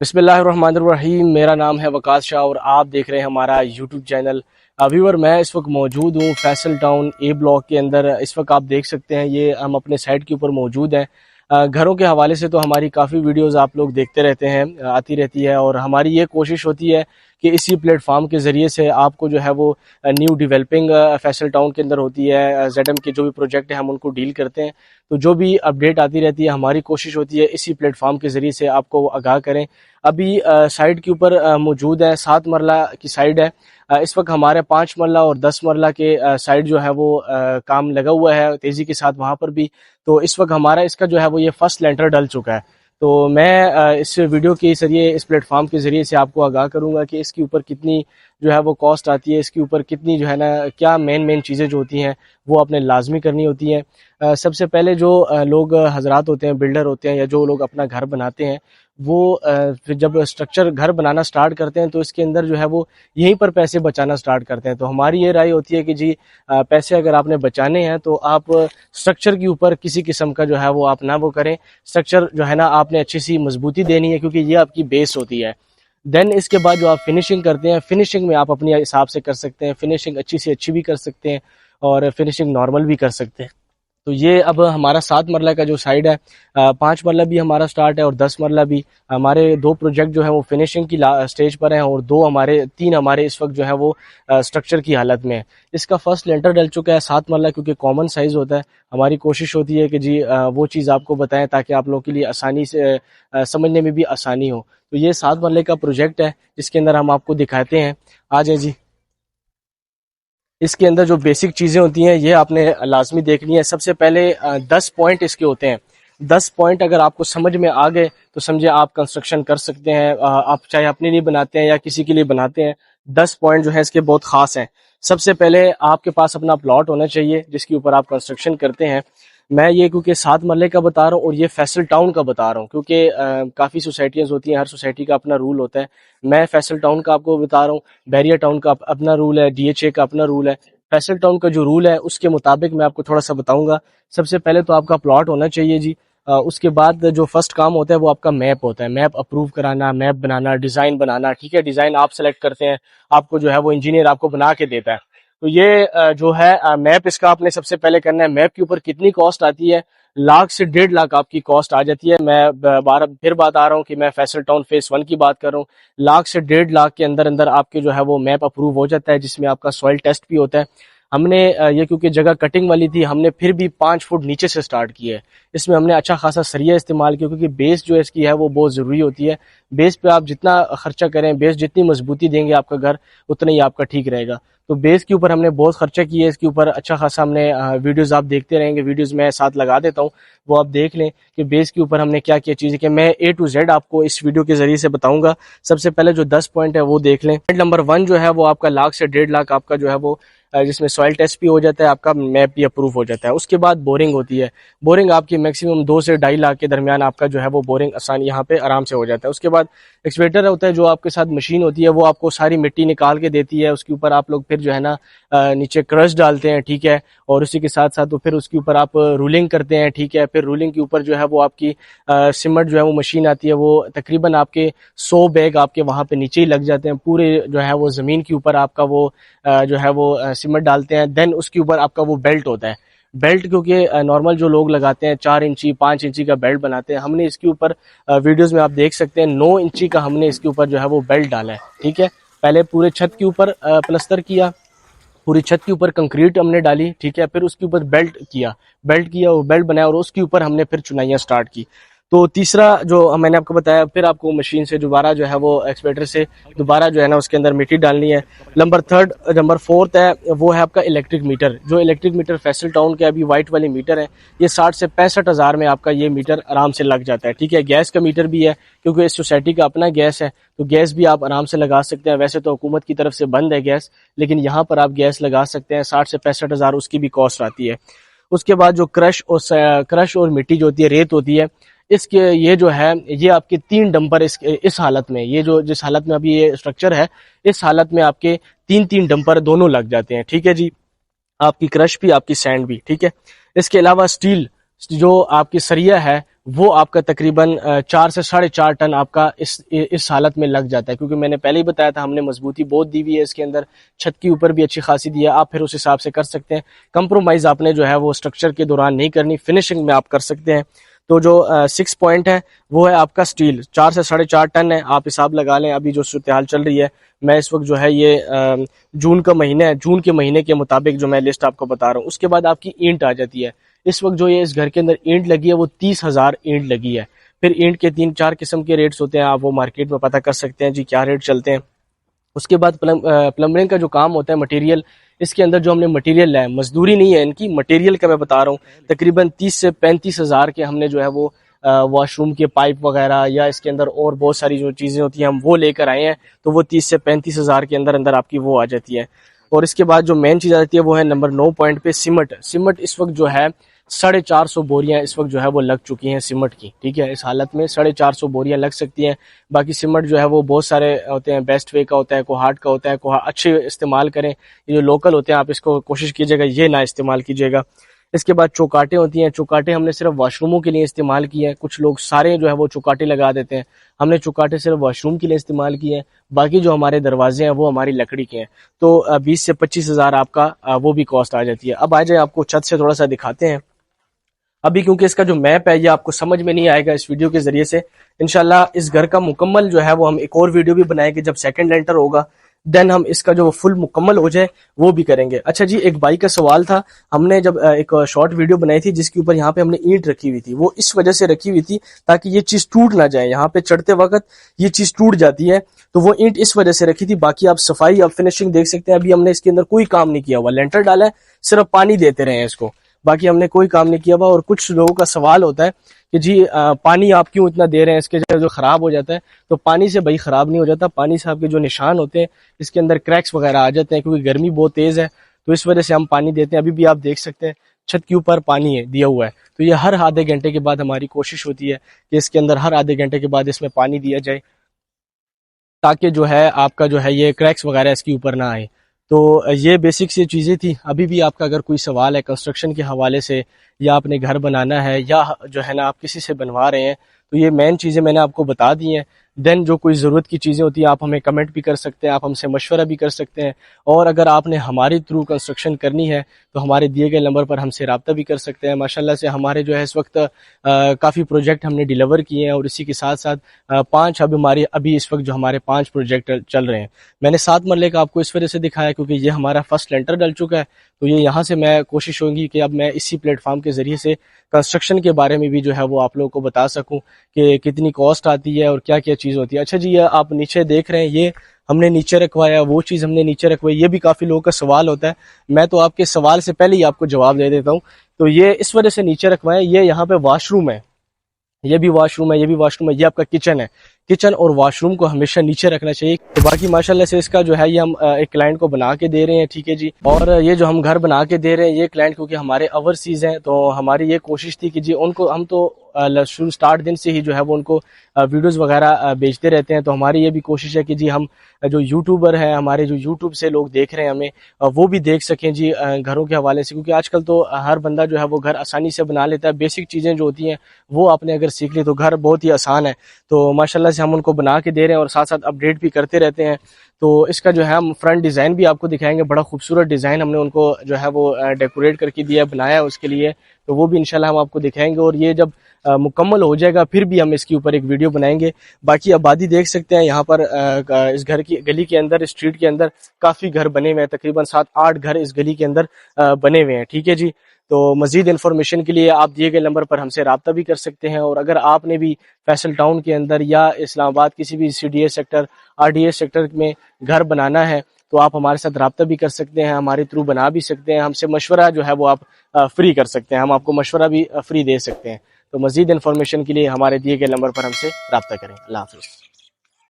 بسم اللہ الرحمن الرحیم۔ میرا نام ہے وقاص شاہ اور آپ دیکھ رہے ہیں ہمارا یوٹیوب چینل۔ ویور، میں اس وقت موجود ہوں فیصل ٹاؤن اے بلاک کے اندر۔ اس وقت آپ دیکھ سکتے ہیں یہ ہم اپنے سائٹ کے اوپر موجود ہیں۔ گھروں کے حوالے سے تو ہماری کافی ویڈیوز آپ لوگ دیکھتے رہتے ہیں، آتی رہتی ہے، اور ہماری یہ کوشش ہوتی ہے کہ اسی پلیٹ فارم کے ذریعے سے آپ کو جو ہے وہ نیو ڈیولپنگ فیصل ٹاؤن کے اندر ہوتی ہے، زیڈ ایم کے جو بھی پروجیکٹ ہیں ہم ان کو ڈیل کرتے ہیں، تو جو بھی اپڈیٹ آتی رہتی ہے ہماری کوشش ہوتی ہے اسی پلیٹ فارم کے ذریعے سے آپ کو آگاہ کریں۔ ابھی سائٹ کے اوپر موجود ہے، 7 مرلہ کی سائٹ ہے۔ اس وقت ہمارے 5 مرلہ اور 10 مرلہ کے سائٹ جو ہے وہ کام لگا ہوا ہے تیزی کے ساتھ وہاں پر بھی۔ تو اس وقت ہمارا اس کا جو ہے وہ یہ فرسٹ لینٹر ڈل چکا ہے۔ تو میں اس ویڈیو کے ذریعے، اس پلیٹ فارم کے ذریعے سے آپ کو آگاہ کروں گا کہ اس کے اوپر کتنی جو ہے وہ کاسٹ آتی ہے، اس کے اوپر کتنی جو ہے نا کیا مین چیزیں جو ہوتی ہیں وہ آپ نے لازمی کرنی ہوتی ہیں۔ سب سے پہلے جو لوگ حضرات ہوتے ہیں، بلڈر ہوتے ہیں، یا جو لوگ اپنا گھر بناتے ہیں، وہ جب اسٹرکچر گھر بنانا سٹارٹ کرتے ہیں تو اس کے اندر جو ہے وہ یہیں پر پیسے بچانا سٹارٹ کرتے ہیں۔ تو ہماری یہ رائے ہوتی ہے کہ جی پیسے اگر آپ نے بچانے ہیں تو آپ اسٹرکچر کے اوپر کسی قسم کا جو ہے وہ آپ نہ وہ کریں۔ اسٹرکچر جو ہے نا آپ نے اچھی سی مضبوطی دینی ہے، کیونکہ یہ آپ کی بیس ہوتی ہے۔ دین اس کے بعد جو آپ فنیشنگ کرتے ہیں، فنیشنگ میں آپ اپنے حساب سے کر سکتے ہیں، فنیشنگ اچھی سے اچھی بھی کر سکتے ہیں اور فنیشنگ نارمل بھی کر سکتے ہیں۔ تو یہ اب ہمارا 7 مرلہ کا جو سائڈ ہے، 5 مرلہ بھی ہمارا سٹارٹ ہے اور 10 مرلہ بھی۔ ہمارے 2 پروجیکٹ جو ہیں وہ فنیشنگ کی سٹیج پر ہیں، اور 3 ہمارے اس وقت جو ہے وہ سٹرکچر کی حالت میں ہے۔ اس کا فرسٹ لینٹر ڈل چکا ہے 7 مرلہ، کیونکہ کامن سائز ہوتا ہے۔ ہماری کوشش ہوتی ہے کہ جی وہ چیز آپ کو بتائیں تاکہ آپ لوگوں کے لیے آسانی سے سمجھنے میں بھی آسانی ہو۔ تو یہ 7 مرلے کا پروجیکٹ ہے جس کے اندر ہم آپ کو دکھاتے ہیں۔ آ جائیں جی۔ اس کے اندر جو بیسک چیزیں ہوتی ہیں یہ آپ نے لازمی دیکھنی ہے۔ سب سے پہلے 10 پوائنٹ اس کے ہوتے ہیں۔ 10 پوائنٹ اگر آپ کو سمجھ میں آ گئے تو سمجھے آپ کنسٹرکشن کر سکتے ہیں، آپ چاہے اپنے لیے بناتے ہیں یا کسی کے لیے بناتے ہیں۔ 10 پوائنٹ جو ہے اس کے بہت خاص ہیں۔ سب سے پہلے آپ کے پاس اپنا پلاٹ ہونا چاہیے جس کے اوپر آپ کنسٹرکشن کرتے ہیں۔ میں یہ کیونکہ 7 مرلے کا بتا رہا ہوں اور یہ فیصل ٹاؤن کا بتا رہا ہوں، کیونکہ کافی سوسائٹیز ہوتی ہیں، ہر سوسائٹی کا اپنا رول ہوتا ہے۔ میں فیصل ٹاؤن کا آپ کو بتا رہا ہوں، بیریا ٹاؤن کا اپنا رول ہے، ڈی ایچ اے کا اپنا رول ہے۔ فیصل ٹاؤن کا جو رول ہے اس کے مطابق میں آپ کو تھوڑا سا بتاؤں گا۔ سب سے پہلے تو آپ کا پلاٹ ہونا چاہیے جی۔ اس کے بعد جو فرسٹ کام ہوتا ہے وہ آپ کا میپ ہوتا ہے، میپ اپروو کرانا، میپ بنانا، ڈیزائن بنانا، ٹھیک ہے۔ ڈیزائن آپ سلیکٹ کرتے ہیں، آپ کو جو ہے وہ انجینئر آپ کو بنا کے دیتا ہے۔ تو یہ جو ہے میپ اس کا آپ نے سب سے پہلے کرنا ہے۔ میپ کے اوپر کتنی کاسٹ آتی ہے؟ 1,00,000 سے 1,50,000 آپ کی کاسٹ آ جاتی ہے۔ میں پھر بات آ رہا ہوں کہ میں فیصل ٹاؤن فیس 1 کی بات کر رہا ہوں۔ 1,00,000 سے 1,50,000 کے اندر آپ کے جو ہے وہ میپ اپروو ہو جاتا ہے، جس میں آپ کا سوائل ٹیسٹ بھی ہوتا ہے۔ ہم نے یہ کیونکہ جگہ کٹنگ والی تھی، ہم نے پھر بھی 5 فٹ نیچے سے سٹارٹ کیا ہے۔ اس میں ہم نے اچھا خاصا سریا استعمال کیا، کیونکہ بیس جو اس کی ہے وہ بہت ضروری ہوتی ہے۔ بیس پہ آپ جتنا خرچہ کریں، بیس جتنی مضبوطی دیں گے آپ کا گھر، اتنا ہی آپ کا ٹھیک رہے گا۔ تو بیس کے اوپر ہم نے بہت خرچہ کیا ہے، اس کے اوپر اچھا خاصا ہم نے ویڈیوز آپ دیکھتے رہیں گے، ویڈیوز میں ساتھ لگا دیتا ہوں، وہ آپ دیکھ لیں کہ بیس کے اوپر ہم نے کیا کیا چیزیں کہ میں A to Z آپ کو اس ویڈیو کے ذریعے سے بتاؤں گا۔ سب سے پہلے جو 10 پوائنٹ ہے وہ دیکھ لیں۔ پوائنٹ نمبر 1 جو ہے وہ آپ کا 1,00,000 سے 1,50,000 آپ کا جو ہے وہ جس میں سوائل ٹیسٹ بھی ہو جاتا ہے، آپ کا میپ بھی اپروو ہو جاتا ہے۔ اس کے بعد بورنگ ہوتی ہے۔ بورنگ آپ کی میکسیمم 2 سے 2.5 کے درمیان آپ کا جو ہے وہ بورنگ آسان یہاں پہ آرام سے ہو جاتا ہے۔ اس کے بعد ایکسکیویٹر ہوتا ہے جو آپ کے ساتھ مشین ہوتی ہے، وہ آپ کو ساری مٹی نکال کے دیتی ہے۔ اس کے اوپر آپ لوگ پھر جو ہے نا نیچے کرش ڈالتے ہیں، ٹھیک ہے، اور اسی کے ساتھ ساتھ پھر اس کے اوپر آپ رولنگ کرتے ہیں، ٹھیک ہے۔ پھر رولنگ کے اوپر جو ہے وہ آپ کی سیمنٹ جو ہے وہ مشین آتی ہے، وہ تقریباً آپ کے 100 بیگ آپ کے وہاں پہ نیچے ہی لگ جاتے ہیں، پورے جو ہے وہ زمین کے اوپر آپ کا وہ جو ہے وہ سیمنٹ ڈالتے ہیں۔ دین اس کے اوپر آپ کا وہ بیلٹ ہوتا ہے۔ بیلٹ کیونکہ نارمل جو لوگ لگاتے ہیں 4 انچی 5 انچی کا بیلٹ بناتے ہیں، ہم نے اس کے اوپر ویڈیوز میں آپ دیکھ سکتے ہیں 9 انچی کا ہم نے اس کے اوپر جو ہے وہ بیلٹ ڈالا ہے، ٹھیک ہے۔ پہلے پورے چھت کے اوپر پلستر کیا، پوری چھت کے اوپر کنکریٹ ہم نے ڈالی، ٹھیک ہے۔ پھر اس کے اوپر بیلٹ کیا اور بیلٹ بنایا، اور اس کے اوپر ہم نے پھر چنائیاں سٹارٹ کی۔ تو تیسرا جو میں نے آپ کو بتایا، پھر آپ کو مشین سے دوبارہ جو ہے وہ ایکسپیٹر سے دوبارہ جو ہے نا اس کے اندر مٹی ڈالنی ہے۔ نمبر 4 ہے وہ ہے آپ کا الیکٹرک میٹر۔ جو الیکٹرک میٹر فیصل ٹاؤن کے ابھی وائٹ والی میٹر ہے، یہ 60 سے 65 ہزار میں آپ کا یہ میٹر آرام سے لگ جاتا ہے، ٹھیک ہے۔ گیس کا میٹر بھی ہے، کیونکہ اس سوسائٹی کا اپنا گیس ہے، تو گیس بھی آپ آرام سے لگا سکتے ہیں۔ ویسے تو حکومت کی طرف سے بند ہے گیس، لیکن یہاں پر آپ گیس لگا سکتے ہیں۔ 60 سے 65 ہزار اس کی بھی کاسٹ آتی ہے۔ اس کے بعد جو کرش اور مٹی جو ہوتی ہے، ریت ہوتی ہے، اس کے یہ جو ہے یہ آپ کے 3 ڈمپر اس حالت میں، یہ جو جس حالت میں ابھی یہ اسٹرکچر ہے، اس حالت میں آپ کے 3 ڈمپر دونوں لگ جاتے ہیں، ٹھیک ہے جی۔ آپ کی کرش بھی، آپ کی سینڈ بھی، ٹھیک ہے۔ اس کے علاوہ سٹیل جو آپ کی سریا ہے وہ آپ کا تقریباً 4 سے 4.5 ٹن آپ کا اس حالت میں لگ جاتا ہے، کیونکہ میں نے پہلے ہی بتایا تھا ہم نے مضبوطی بہت دی ہوئی ہے اس کے اندر، چھت کے اوپر بھی اچھی خاصی دیا، آپ پھر اس حساب سے کر سکتے ہیں، کمپرومائز آپ نے جو ہے وہ اسٹرکچر کے دوران نہیں کرنی، فنشنگ میں آپ کر سکتے ہیں۔ تو جو 6 پوائنٹ ہے وہ ہے آپ کا سٹیل، 4 سے 4.5 ٹن ہے، آپ حساب لگا لیں ابھی جو صورتحال چل رہی ہے۔ میں اس وقت جو ہے یہ جون کا مہینہ ہے، جون کے مہینے کے مطابق جو میں لسٹ آپ کو بتا رہا ہوں، اس کے بعد آپ کی اینٹ آ جاتی ہے۔ اس وقت جو یہ اس گھر کے اندر اینٹ لگی ہے وہ 30,000 اینٹ لگی ہے۔ پھر اینٹ کے 3-4 قسم کے ریٹس ہوتے ہیں، آپ وہ مارکیٹ میں پتہ کر سکتے ہیں جی کیا ریٹ چلتے ہیں۔ اس کے بعد پلمبرنگ کا جو کام ہوتا ہے مٹیریل، اس کے اندر جو ہم نے مٹیریل لیا ہے، مزدوری نہیں ہے ان کی، مٹیریل کا میں بتا رہا ہوں، تقریباً 30 سے 35 ہزار کے ہم نے جو ہے وہ واش روم کے پائپ وغیرہ یا اس کے اندر اور بہت ساری جو چیزیں ہوتی ہیں ہم وہ لے کر آئے ہیں، تو وہ 30 سے 35 ہزار کے اندر اندر آپ کی وہ آ جاتی ہے۔ اور اس کے بعد جو مین چیز آ جاتی ہے وہ ہے نمبر 9 پوائنٹ پہ سیمٹ۔ سیمٹ اس وقت جو ہے 450 بوریاں اس وقت جو ہے وہ لگ چکی ہیں سیمٹ کی، ٹھیک ہے، اس حالت میں 450 بوریاں لگ سکتی ہیں۔ باقی سیمٹ جو ہے وہ بہت سارے ہوتے ہیں، بیسٹ وے کا ہوتا ہے، کوہارٹ کا ہوتا ہے، اچھے استعمال کریں، یہ جو لوکل ہوتے ہیں آپ اس کو کوشش کیجیے گا یہ نہ استعمال کیجیے گا۔ اس کے بعد چوکاٹیں ہوتی ہیں، چوکاٹیں ہم نے صرف واش روموں کے لیے استعمال کی ہیں، کچھ لوگ سارے جو ہے وہ چوکاٹیں لگا دیتے ہیں، ہم نے چوکاٹیں صرف واش روم کے لیے استعمال کی ہیں، باقی جو ہمارے دروازے ہیں وہ ہماری لکڑی کے ہیں۔ تو 20 سے 25 ہزار آپ کا وہ بھی کاسٹ آ جاتی ہے۔ اب آ جائیں آپ کو چھت سے تھوڑا سا دکھاتے ہیں۔ ابھی کیونکہ اس کا جو میپ ہے یہ آپ کو سمجھ میں نہیں آئے گا اس ویڈیو کے ذریعے سے، انشاءاللہ اس گھر کا مکمل جو ہے وہ ہم ایک اور ویڈیو بھی بنائیں گے جب سیکنڈ لینٹر ہوگا، دین ہم اس کا جو فل مکمل ہو جائے وہ بھی کریں گے۔ اچھا جی، ایک بھائی کا سوال تھا، ہم نے جب ایک شارٹ ویڈیو بنائی تھی جس کے اوپر یہاں پہ ہم نے اینٹ رکھی ہوئی تھی، وہ اس وجہ سے رکھی ہوئی تھی تاکہ یہ چیز ٹوٹ نہ جائے، یہاں پہ چڑھتے وقت یہ چیز ٹوٹ جاتی ہے، تو وہ اینٹ اس وجہ سے رکھی تھی۔ باقی آپ صفائی، آپ فنشنگ دیکھ سکتے ہیں، ابھی ہم نے اس کے اندر کوئی کام نہیں کیا ہوا، لینٹر ڈالا ہے، صرف پانی دیتے رہے ہیں اس کو، باقی ہم نے کوئی کام نہیں کیا ہوا۔ اور کچھ لوگوں کا سوال ہوتا ہے کہ جی پانی آپ کیوں اتنا دے رہے ہیں، اس کے جو خراب ہو جاتا ہے، تو پانی سے بھائی خراب نہیں ہو جاتا، پانی سے آپ کے جو نشان ہوتے ہیں اس کے اندر کریکس وغیرہ آ جاتے ہیں، کیونکہ گرمی بہت تیز ہے تو اس وجہ سے ہم پانی دیتے ہیں۔ ابھی بھی آپ دیکھ سکتے ہیں چھت کے اوپر پانی ہے دیا ہوا ہے، تو یہ ہر آدھے گھنٹے کے بعد ہماری کوشش ہوتی ہے کہ اس کے اندر ہر آدھے گھنٹے کے بعد اس میں پانی دیا جائے تاکہ جو ہے آپ کا جو ہے یہ کریکس وغیرہ اس کے اوپر نہ آئے۔ تو یہ بیسک سی چیزیں تھی۔ ابھی بھی آپ کا اگر کوئی سوال ہے کنسٹرکشن کے حوالے سے، یا آپ نے گھر بنانا ہے، یا جو ہے نا آپ کسی سے بنوا رہے ہیں، تو یہ مین چیزیں میں نے آپ کو بتا دی ہیں۔ دین جو کوئی ضرورت کی چیزیں ہوتی ہیں آپ ہمیں کمنٹ بھی کر سکتے ہیں، آپ ہم سے مشورہ بھی کر سکتے ہیں، اور اگر آپ نے ہمارے تھرو کنسٹرکشن کرنی ہے تو ہمارے دیے گئے نمبر پر ہم سے رابطہ بھی کر سکتے ہیں۔ ماشاءاللہ سے ہمارے جو ہے اس وقت کافی پروجیکٹ ہم نے ڈیلیور کیے ہیں، اور اسی کے ساتھ ساتھ 5 ابھی اس وقت جو ہمارے 5 پروجیکٹ چل رہے ہیں۔ میں نے 7 مرلے کا آپ کو اس وجہ سے دکھایا کیونکہ یہ ہمارا فرسٹ لینٹر ڈل چکا ہے، تو یہ یہاں سے میں کوشش ہوگی کہ اب میں اسی پلیٹ فارم کے ذریعے سے کنسٹرکشن کے بارے میں بھی جو ہے وہ آپ لوگوں کو بتا سکوں کہ کتنی کاسٹ آتی ہے اور کیا کیا چیز ہوتی ہے۔ اچھا جی، یہ آپ نیچے دیکھ رہے ہیں، یہ ہم نے نیچے رکھوایا، وہ چیز ہم نے نیچے رکھوائی، یہ بھی کافی لوگوں کا سوال ہوتا ہے، میں تو آپ کے سوال سے پہلے ہی آپ کو جواب دے دیتا ہوں۔ تو یہ اس وجہ سے نیچے رکھوایا، یہ یہاں پہ واش روم ہے، یہ بھی واش روم ہے، یہ بھی واش روم ہے، یہ آپ کا کچن ہے، کچن اور واش روم کو ہمیشہ نیچے رکھنا چاہیے۔ تو باقی ماشاءاللہ سے اس کا جو ہے یہ ہم ایک کلائنٹ کو بنا کے دے رہے ہیں، ٹھیک ہے جی، اور یہ جو ہم گھر بنا کے دے رہے ہیں یہ کلائنٹ کیونکہ ہمارے اوورسیز ہیں، تو ہماری یہ کوشش تھی کہ جی ان کو ہم تو شروع سٹارٹ دن سے ہی جو ہے وہ ان کو ویڈیوز وغیرہ بھیجتے رہتے ہیں، تو ہماری یہ بھی کوشش ہے کہ جی ہم جو یوٹیوبر ہیں، ہمارے جو یوٹیوب سے لوگ دیکھ رہے ہیں ہمیں، وہ بھی دیکھ سکیں جی گھروں کے حوالے سے، کیونکہ آج کل تو ہر بندہ جو ہے وہ گھر آسانی سے بنا لیتا ہے، بیسک چیزیں جو ہوتی ہیں وہ آپ نے اگر سیکھ لی تو گھر بہت ہی آسان ہے۔ تو ماشاءاللہ سے ہم ان کو بنا کے دے رہے ہیں اور ساتھ ساتھ اپڈیٹ بھی کرتے رہتے ہیں۔ تو اس کا جو ہے ہم فرنٹ ڈیزائن بھی آپ کو دکھائیں گے، بڑا خوبصورت ڈیزائن ہم نے ان کو جو ہے وہ ڈیکوریٹ کر کے دیا، بنایا اس کے لیے، تو وہ بھی انشاءاللہ ہم آپ کو دکھائیں گے، اور یہ جب مکمل ہو جائے گا پھر بھی ہم اس کے اوپر ایک ویڈیو بنائیں گے۔ باقی آبادی دیکھ سکتے ہیں یہاں پر اس گھر کی گلی کے اندر، اسٹریٹ کے اندر کافی گھر بنے ہوئے ہیں، تقریباً 7-8 گھر اس گلی کے اندر بنے ہوئے ہیں، ٹھیک ہے جی۔ تو مزید انفارمیشن کے لیے آپ دیے گئے نمبر پر ہم سے رابطہ بھی کر سکتے ہیں، اور اگر آپ نے بھی فیصل ٹاؤن کے اندر یا اسلام آباد کسی بھی CDA سیکٹر RDA سیکٹر میں گھر بنانا ہے تو آپ ہمارے ساتھ رابطہ بھی کر سکتے ہیں، ہمارے تھرو بنا بھی سکتے ہیں، ہم سے مشورہ جو ہے وہ آپ فری کر سکتے ہیں، ہم آپ کو مشورہ بھی فری دے سکتے ہیں۔ تو مزید انفارمیشن کے لیے ہمارے دیے گئے نمبر پر ہم سے رابطہ کریں۔ اللہ حافظ۔